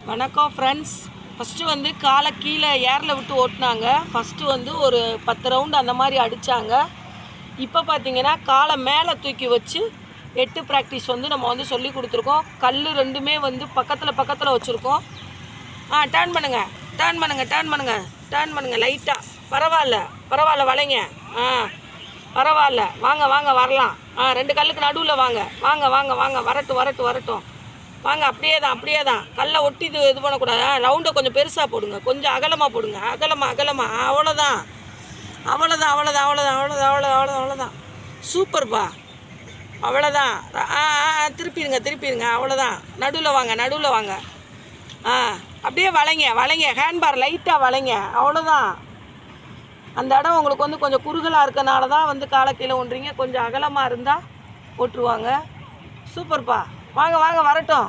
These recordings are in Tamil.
வணக்கம் ஃப்ரெண்ட்ஸ். ஃபஸ்ட்டு வந்து காலை கீழே ஏரில் விட்டு ஓட்டினாங்க. ஃபஸ்ட்டு வந்து ஒரு 10 ரவுண்டு அந்த மாதிரி அடித்தாங்க. இப்போ பார்த்திங்கன்னா காலை மேலே தூக்கி வச்சு 8 ப்ராக்டிஸ் வந்து நம்ம வந்து சொல்லி கொடுத்துருக்கோம். கல் ரெண்டுமே வந்து பக்கத்தில் வச்சுருக்கோம். டேர்ன் பண்ணுங்கள் லைட்டாக. பரவாயில்ல வளைங்க. பரவாயில்ல வாங்க வரலாம். 2 கல்லுக்கு நடுவில் வாங்க வரட்டும். வாங்க, அப்படியே தான் கல்லை ஒட்டி இது பண்ணக்கூடாது. ரவுண்டை கொஞ்சம் பெருசாக போடுங்க, கொஞ்சம் அகலமாக போடுங்க. அகலமாக அவ்வளோதான். சூப்பர்ப்பா, அவ்வளோதான். திருப்பிடுங்க, அவ்வளோதான். நடுவில் வாங்க. அப்படியே வளைங்க. ஹேண்ட்பார் லைட்டாக வளைங்க, அவ்வளோதான். அந்த இடம் உங்களுக்கு வந்து கொஞ்சம் குறுகலாக இருக்கனால தான் வந்து காலை கீழே ஒன்றீங்க. கொஞ்சம் அகலமாக இருந்தால் போட்டுருவாங்க. சூப்பர்ப்பா, வாங்க வரட்டும்.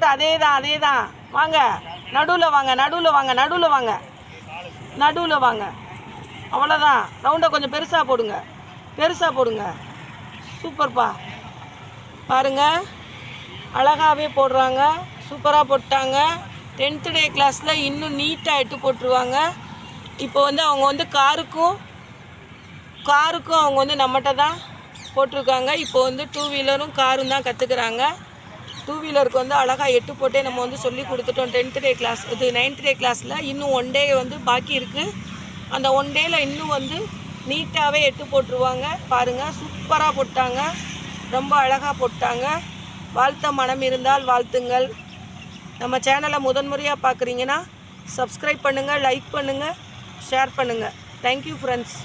அதே தான். வாங்க, நடுவில் வாங்க. அவ்வளோதான். ரவுண்டை கொஞ்சம் பெருசாக போடுங்க. சூப்பர்ப்பா, பாருங்க, அழகாகவே போடுறாங்க. சூப்பராக போட்டாங்க. 10th டே கிளாஸில் இன்னும் நீட்டாக எட்டு போட்டுருவாங்க. இப்போ வந்து அவங்க வந்து காருக்கும் அவங்க வந்து நம்மகிட்ட தான் போட்டிருக்காங்க. இப்போ வந்து 2 வீலரும் காரும் தான் கற்றுக்குறாங்க. 2 வீலருக்கு வந்து அழகாக எட்டு போட்டே நம்ம வந்து சொல்லி கொடுத்துட்டோம். 10th டே கிளாஸ், இது 9th டே கிளாஸில் இன்னும் 1 டே வந்து பாக்கி இருக்குது. அந்த 1 டேயில் இன்னும் வந்து நீட்டாகவே எட்டு போட்டுருவாங்க. பாருங்கள், சூப்பராக போட்டாங்க, ரொம்ப அழகாக போட்டாங்க. வாழ்த்த மனம் இருந்தால் வாழ்த்துங்கள். நம்ம சேனலை முதன்முறையாக பார்க்குறீங்கன்னா சப்ஸ்கிரைப் பண்ணுங்கள், லைக் பண்ணுங்கள், ஷேர் பண்ணுங்கள். Thank you friends.